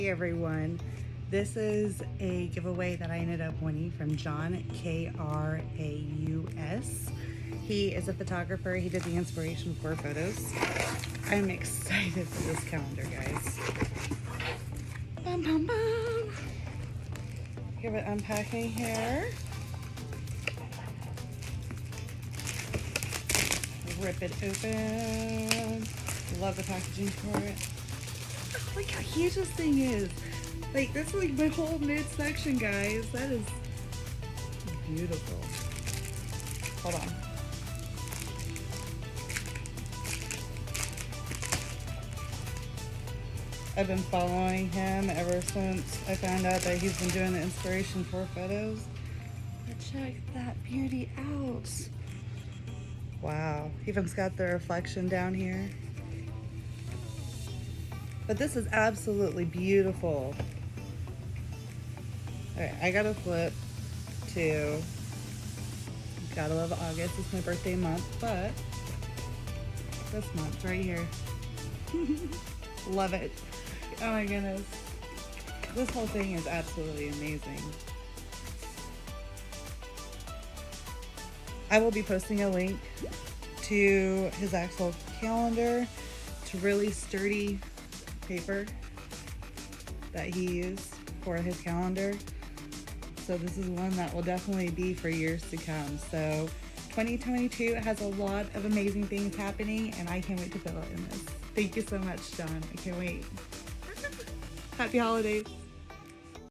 Hey everyone, this is a giveaway that I ended up winning from John, Kraus. He is a photographer. He did the inspiration for photos. I'm excited for this calendar, guys. Bum, bum, bum. Give it unpacking here. Rip it open. Love the packaging for it. Oh, look how huge this thing is. Like, this is like my whole midsection, guys. That is beautiful. Hold on. I've been following him ever since I found out that he's been doing the inspiration for photos. But check that beauty out. Wow. Even's got the reflection down here. But this is absolutely beautiful. Alright, I gotta flip to Gotta Love August. It's my birthday month, but this month right here. Love it. Oh my goodness. This whole thing is absolutely amazing. I will be posting a link to his actual calendar. It's really sturdy paper that he used for his calendar. So this is one that will definitely be for years to come. So 2022 has a lot of amazing things happening, and I can't wait to fill it in this. Thank you so much, John. I can't wait. Happy holidays.